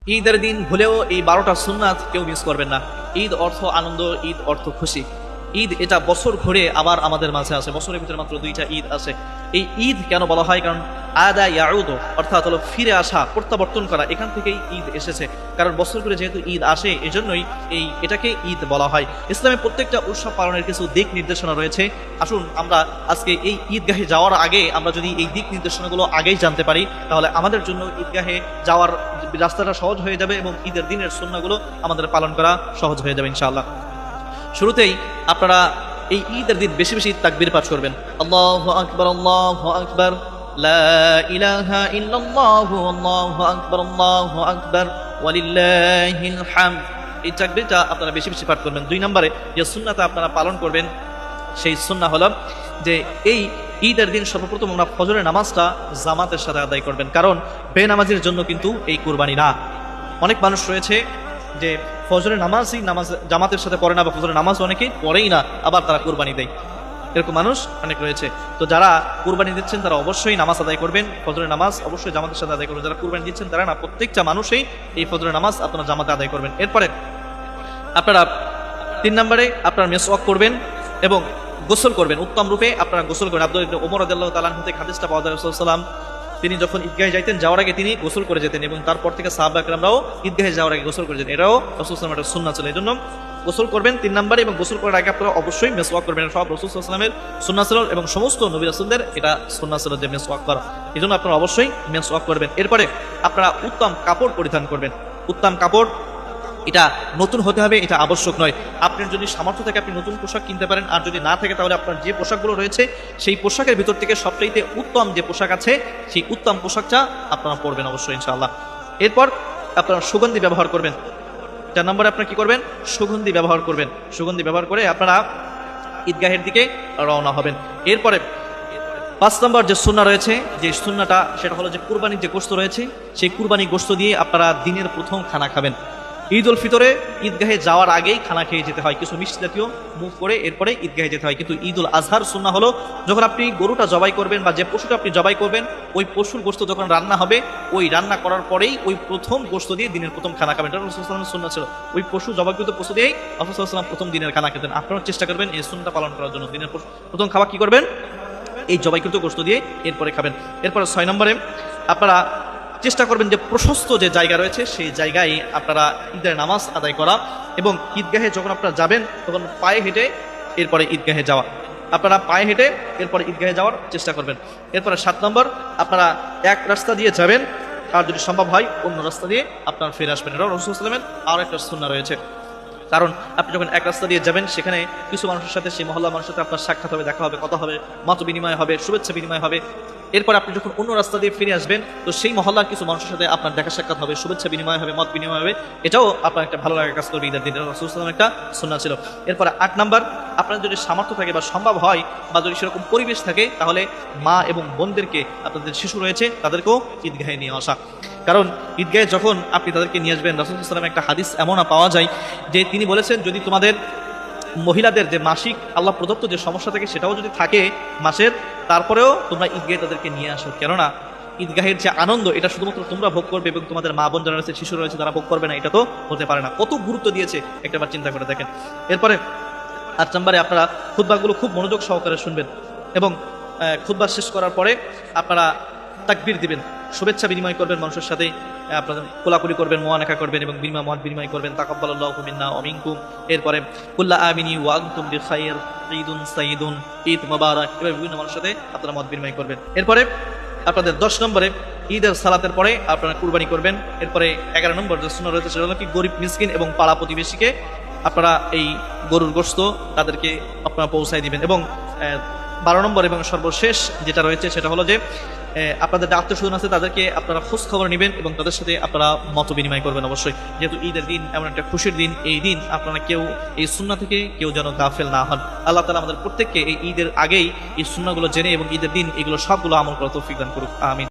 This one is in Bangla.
ঈদের দিন ভুলেও এই 12টা সুন্নাত কেউ মিস করবেন না। ঈদ অর্থ আনন্দ, ঈদ অর্থ খুশি। ঈদ এটা বছর ঘুরে আবার আমাদের মাঝে আসে, বছরের ভিতরে মাত্র 2টা ঈদ আসে। এই ঈদ কেন বলা হয়? কারণ আদা ইয়াউদ অর্থাৎ হলো ফিরে আসা, প্রত্যাবর্তন করা, এখান থেকেই ঈদ এসেছে। কারণ বছর ঘুরে যেহেতু ঈদ আসে, এজন্যই এটাকে ঈদ বলা হয়। ইসলামে প্রত্যেকটা উৎসব পালনের কিছু দিক নির্দেশনা রয়েছে। আসুন আমরা আজকে এই ঈদগাহে যাওয়ার আগে আমরা যদি এই দিক নির্দেশনাগুলো আগেই জানতে পারি, তাহলে আমাদের জন্য ঈদগাহে যাওয়ার রাস্তাটা সহজ হয়ে যাবে এবং ঈদের দিনের সুন্নাহগুলো আমাদের পালন করা সহজ হয়ে যাবে ইনশাআল্লাহ। শুরুতেই আপনারা এই ঈদের দিন বেশি বেশি তাকবীর পাঠ করবেন। আল্লাহু আকবার, আল্লাহু আকবার, লা ইলাহা ইল্লাল্লাহু, আল্লাহু আকবার, আল্লাহু আকবার, ওয়ালিল্লাহিল হামদ। এই তাকবীরটা আপনারা বেশি বেশি পাঠ করবেন। 2 নম্বরে যে সুন্নাহটা আপনারা পালন করবেন সেই সুন্নাহ হলো যে এই ঈদের দিন সর্বপ্রথম আমরা ফজরের নামাজটা জামাতের সাথে আদায় করবেন। কারণ বেনামাজির জন্য কিন্তু এই কুরবানি না। অনেক মানুষ রয়েছে যে ফজরের নামাজই জামাতের সাথে পড়ে না, বা ফজরের নামাজ অনেকেই পড়েই না, আবার তারা কুরবানি দেয়। এরকম মানুষ অনেক রয়েছে। তো যারা কুরবানি দিচ্ছেন তারা অবশ্যই নামাজ আদায় করবেন, ফজরের নামাজ অবশ্যই জামাতের সাথে আদায় করবেন। যারা কুরবানি দিচ্ছেন তারা না, প্রত্যেকটা মানুষই এই ফজরের নামাজ আপনারা জামাতে আদায় করবেন। এরপরে আপনারা 3 নম্বরে আপনারা মিসওয়াক করবেন এবং গোসল করবেন উত্তম রূপে। আপনারা গোসল করবেন। আব্দুল্লাহ ইবনে ওমর রাদিয়াল্লাহু তাআলা আনহু থেকে হাদিসটা পাওয়া যায়, রাসূলুল্লাহ সাল্লাল্লাহু আলাইহি ওয়াসাল্লাম তিনি যখন ঈদগাহে যাইতেন, যাওয়ার আগে তিনি গোসল করে যেতেন এবং তারপর থেকে সাহাবা কেরামরাও ঈদগাহে যাওয়ার আগে গোসল করে যেতেন। এটাও রাসূলুল্লাহ সাল্লাল্লাহু আলাইহি ওয়াসাল্লামের সুন্নাহ ছিল। এজন্য গোসল করবেন 3 নম্বরে, এবং গোসল করার আগে আপনারা অবশ্যই মিসওয়াক করবেন। সব রাসূলুল্লাহ সাল্লাল্লাহু আলাইহি ওয়াসাল্লামের সুন্নাহ ছিল এবং সমস্ত নবী রাসূলদের এটা সুন্নাহ ছিল যে মিসওয়াক করা। এজন্য আপনারা অবশ্যই মিসওয়াক করবেন। এরপরে আপনারা উত্তম কাপড় পরিধান করবেন। উত্তম কাপড় এটা নতুন হতে হবে, এটা আবশ্যক নয়। আপনার যদি সামর্থ্য থাকে আপনি নতুন পোশাক কিনতে পারেন, আর যদি না থাকে তাহলে আপনার যে পোশাকগুলো রয়েছে সেই পোশাকের ভিতর থেকে সবচাইতে উত্তম যে পোশাক আছে সেই উত্তম পোশাকটা আপনারা পরবেন অবশ্যই ইনশাআল্লাহ। এরপর আপনারা সুগন্ধি ব্যবহার করবেন। 4 নম্বরে আপনারা কি করবেন? সুগন্ধি ব্যবহার করবেন। সুগন্ধি ব্যবহার করে আপনারা ঈদগাহের দিকে রওনা হবেন। এরপরে 5 নম্বর যে সুন্নাহ রয়েছে, যে সুন্নাহটা সেটা হলো যে কুরবানির যে গোশত রয়েছে সেই কুরবানি গোশত দিয়ে আপনারা দিনের প্রথম খানা খাবেন। ঈদ উল ফিতরে ঈদগাহে যাওয়ার আগেই খানা খেয়ে যেতে হয়, কিছু মিষ্টি জাতীয় মুখ করে এরপরে ঈদগাহে যেতে হয়। কিন্তু ঈদ উল আজহার সুন্নাহ হলো যখন আপনি গরুটা জবাই করবেন বা যে পশুটা আপনি জবাই করবেন, ওই পশুর গোশত যখন রান্না হবে, ওই রান্না করার পরেই ওই প্রথম গোশত দিয়ে দিনের প্রথম খানা খাবেন। এটা রাসূলুল্লাহ সাল্লাল্লাহু আলাইহি ওয়াসাল্লামের সুন্নাহ ছিল। ওই পশু জবাইকৃত পশু দিয়েই রাসূলুল্লাহ সাল্লাল্লাহু আলাইহি ওয়াসাল্লাম প্রথম দিনের খানা খেতেন। আপনারা চেষ্টা করবেন এই সুন্নাহটা পালন করার জন্য। দিনের প্রথম খাবার কি করবেন? এই জবাইকৃত গোশত দিয়ে এরপরে খাবেন। এরপরে 6 নম্বরে আপনারা চেষ্টা করবেন যে প্রশস্ত যে জায়গা রয়েছে সেই জায়গায় আপনারা ঈদের নামাজ আদায় করা, এবং ঈদগাহে যখন আপনারা যাবেন তখন পায়ে হেঁটে এরপরে ঈদগাহে যাওয়া। আপনারা পায়ে হেঁটে এরপরে ঈদগাহে যাওয়ার চেষ্টা করবেন। এরপরে 7 নম্বর আপনারা এক রাস্তা দিয়ে যাবেন, আর যদি সম্ভব হয় অন্য রাস্তা দিয়ে আপনারা ফিরে আসবেন। এটা রাসূলুল্লাহ সাল্লাল্লাহু আলাইহি ওয়াসাল্লামের আরও একটা সুন্নাহ রয়েছে। কারণ আপনি যখন এক রাস্তা দিয়ে যাবেন সেখানে কিছু মানুষের সাথে, সেই মহল্লার মানুষের সাথে আপনার সাক্ষাৎ হবে, দেখা হবে, কথা হবে, মত বিনিময় হবে, শুভেচ্ছা বিনিময় হবে। এরপর আপনি যখন অন্য রাস্তা দিয়ে ফিরে আসবেন তো সেই মহল্লার কিছু মানুষের সাথে আপনার দেখা সাক্ষাৎ হবে, শুভেচ্ছা বিনিময় হবে, মত বিনিময় হবে। এটাও আপনার একটা ভালো লাগার কাজ করবে ঈদের দিন। রাসূলুল্লাহ সাল্লাল্লাহু আলাইহি ওয়াসাল্লামের একটা সুন্নাহ ছিল। এরপরে 8 নম্বর, আপনার যদি সামর্থ্য থাকে বা সম্ভব হয় বা যদি সেরকম পরিবেশ থাকে, তাহলে মা এবং বোনদেরকে, আপনাদের শিশু রয়েছে তাদেরকেও ঈদগাহে নিয়ে আসা। কারণ ঈদগাহে যখন আপনি তাদেরকে নিয়ে আসবেন, রাসূলুল্লাহ সাল্লাল্লাহু আলাইহি ওয়াসাল্লামের একটা হাদিস এমন পাওয়া যায় যে তিনি বলেছেন, যদি তোমাদের মহিলাদের যে মাসিক আল্লাহ প্রদত্ত যে সমস্যা থাকে সেটাও যদি থাকে মাসের, তারপরেও তোমরা ঈদগাহে তাদেরকে নিয়ে আসো। কেননা ঈদগাহের যে আনন্দ এটা শুধুমাত্র তোমরা ভোগ করবে এবং তোমাদের মা বোন যারা রয়েছে, শিশু রয়েছে, তারা ভোগ করবে না, এটা তো হতে পারে না। কত গুরুত্ব দিয়েছে একটাবার চিন্তা করে দেখেন। এরপরে 8 নম্বরে আপনারা খুতবাগুলো খুব মনোযোগ সহকারে শুনবেন এবং খুতবা শেষ করার পরে আপনারা তাকবীর দিবেন, শুভেচ্ছা বিনিময় করবেন মানুষের সাথে, আপনাদের কোলাকুলি করবেন, মুআনাকা করবেন এবং মত বিনিময় করবেন। তাকাব্বালাল্লাহু মিন্না ওয়া মিনকুম। এরপরে কুল্লা আমিনি ওয়া আনতুম বিখাইর, ঈদুন সাইদুন, ঈদ মুবারক, এভাবে বিভিন্ন মানুষের সাথে আপনারা মত বিনিময় করবেন। এরপরে আপনাদের 10 নম্বরে ঈদের সালাতের পরে আপনারা কুরবানি করবেন। এরপরে 11 নম্বর যে সুন্নাহ রয়েছে সেটা হলো কি, গরিব মিসকিন এবং পাড়া প্রতিবেশীকে আপনারা এই গরুর গোশত তাদেরকে আপনারা পৌঁছায় দিবেন। এবং 12 নম্বর এবং সর্বশেষ যেটা রয়েছে সেটা হলো যে আপনাদের যে আত্মীয় স্বজন আছে তাদেরকে আপনারা খোঁজ খবর নেবেন এবং তাদের সাথে আপনারা মত বিনিময় করবেন অবশ্যই। যেহেতু ঈদের দিন এমন একটা খুশির দিন, এই দিন আপনারা কেউ এই সুন্নাহ থেকে কেউ যেন গাফেল না হন। আল্লাহ তাআলা আমাদের প্রত্যেককে এই ঈদের আগেই এই সুন্নাহগুলো জেনে এবং ঈদের দিন এগুলো সবগুলো আমল করার তৌফিক দান করুক। আমিন।